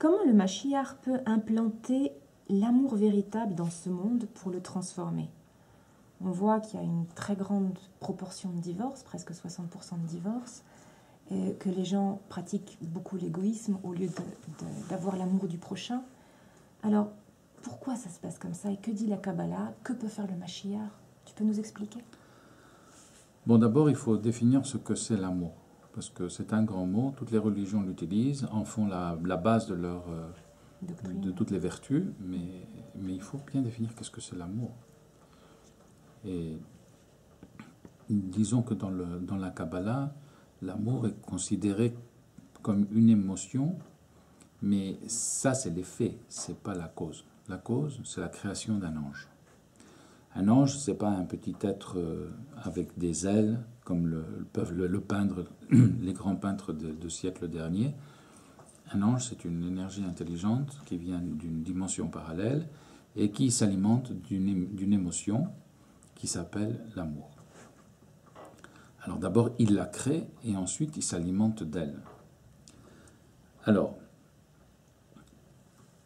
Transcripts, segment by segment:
Comment le Mashiach peut implanter l'amour véritable dans ce monde pour le transformer? On voit qu'il y a une très grande proportion de divorces, presque 60% de divorces, et que les gens pratiquent beaucoup l'égoïsme au lieu d'avoir l'amour du prochain. Alors, pourquoi ça se passe comme ça? Et que dit la Kabbalah? Que peut faire le Mashiach? Tu peux nous expliquer? Bon, d'abord, il faut définir ce que c'est l'amour. Parce que c'est un grand mot, toutes les religions l'utilisent, en font la base de toutes les vertus, mais il faut bien définir qu'est-ce que c'est l'amour. Et disons que dans la Kabbalah, l'amour est considéré comme une émotion, mais ça c'est l'effet, c'est pas la cause. La cause, c'est la création d'un ange. Un ange, c'est pas un petit être avec des ailes, comme peuvent le peindre les grands peintres de siècles derniers. Un ange, c'est une énergie intelligente qui vient d'une dimension parallèle et qui s'alimente d'une émotion qui s'appelle l'amour. Alors d'abord, il la crée et ensuite il s'alimente d'elle. Alors,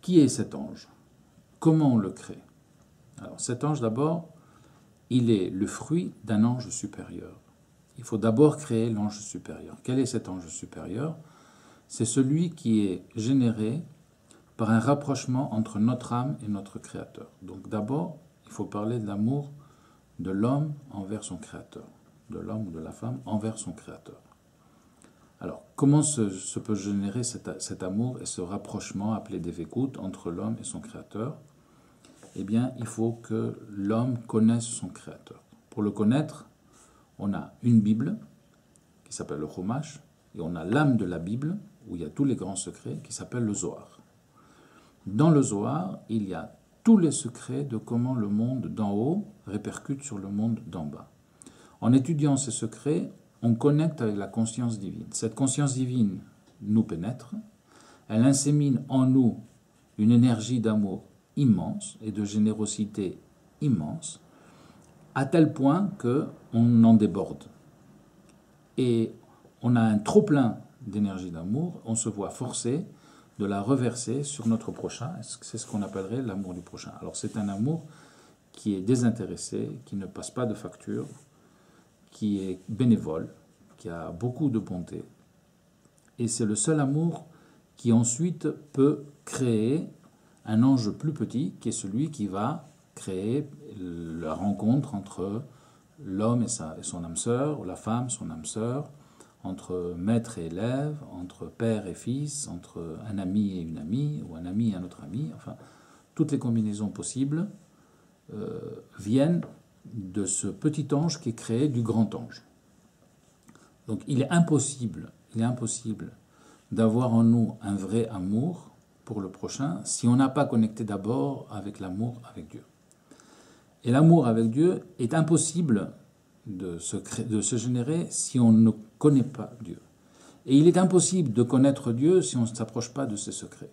qui est cet ange? Comment on le crée? Alors cet ange d'abord, il est le fruit d'un ange supérieur. Il faut d'abord créer l'ange supérieur. Quel est cet ange supérieur? C'est celui qui est généré par un rapprochement entre notre âme et notre Créateur. Donc d'abord, il faut parler de l'amour de l'homme envers son Créateur, de l'homme ou de la femme envers son Créateur. Alors, comment se peut générer cet amour et ce rapprochement appelé Devekout entre l'homme et son Créateur? Eh bien, il faut que l'homme connaisse son Créateur. Pour le connaître, on a une Bible qui s'appelle le Chumash, et on a l'âme de la Bible, où il y a tous les grands secrets, qui s'appelle le Zohar. Dans le Zohar, il y a tous les secrets de comment le monde d'en haut répercute sur le monde d'en bas. En étudiant ces secrets, on connecte avec la conscience divine. Cette conscience divine nous pénètre, elle insémine en nous une énergie d'amour immense et de générosité immense, à tel point qu'on en déborde. Et on a un trop-plein d'énergie d'amour, on se voit forcé de la reverser sur notre prochain. C'est ce qu'on appellerait l'amour du prochain. Alors c'est un amour qui est désintéressé, qui ne passe pas de facture, qui est bénévole, qui a beaucoup de bonté. Et c'est le seul amour qui ensuite peut créer un ange plus petit, qui est celui qui va créer la rencontre entre l'homme et son âme sœur, ou la femme, son âme sœur, entre maître et élève, entre père et fils, entre un ami et une amie, ou un ami et un autre ami. Enfin, toutes les combinaisons possibles viennent de ce petit ange qui est créé du grand ange. Donc il est impossible d'avoir en nous un vrai amour pour le prochain si on n'a pas connecté d'abord avec l'amour avec Dieu. Et l'amour avec Dieu est impossible de se générer si on ne connaît pas Dieu. Et il est impossible de connaître Dieu si on ne s'approche pas de ses secrets.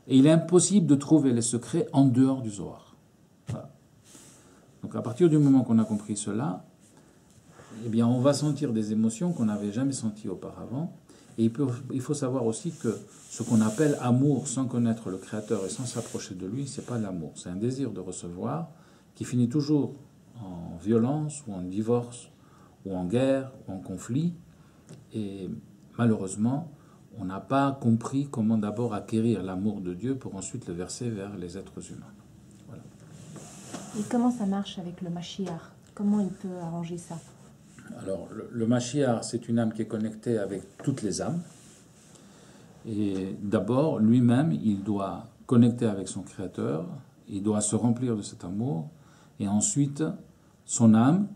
Et il est impossible de trouver les secrets en dehors du Zohar. Voilà. Donc à partir du moment qu'on a compris cela, eh bien on va sentir des émotions qu'on n'avait jamais senties auparavant. Et il faut savoir aussi que ce qu'on appelle amour sans connaître le Créateur et sans s'approcher de lui, ce n'est pas l'amour. C'est un désir de recevoir qui finit toujours en violence ou en divorce ou en guerre ou en conflit. Et malheureusement, on n'a pas compris comment d'abord acquérir l'amour de Dieu pour ensuite le verser vers les êtres humains. Voilà. Et comment ça marche avec le Mashiach? Comment il peut arranger ça? Alors, le Mashiach, c'est une âme qui est connectée avec toutes les âmes. Et d'abord, lui-même, il doit connecter avec son Créateur, il doit se remplir de cet amour, et ensuite, son âme,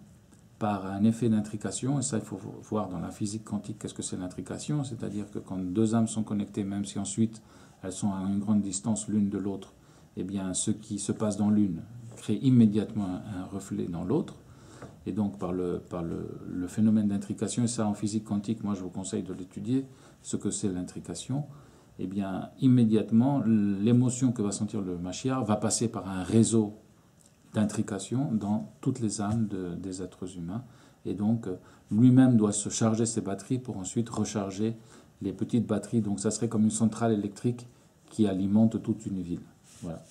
par un effet d'intrication, et ça il faut voir dans la physique quantique qu'est-ce que c'est l'intrication, c'est-à-dire que quand deux âmes sont connectées, même si ensuite elles sont à une grande distance l'une de l'autre, eh bien ce qui se passe dans l'une crée immédiatement un reflet dans l'autre. Et donc par le phénomène d'intrication, et ça en physique quantique, moi je vous conseille de l'étudier, ce que c'est l'intrication, eh bien immédiatement l'émotion que va sentir le Mashiach va passer par un réseau d'intrication dans toutes les âmes des êtres humains. Et donc lui-même doit se charger ses batteries pour ensuite recharger les petites batteries. Donc ça serait comme une centrale électrique qui alimente toute une ville. Voilà.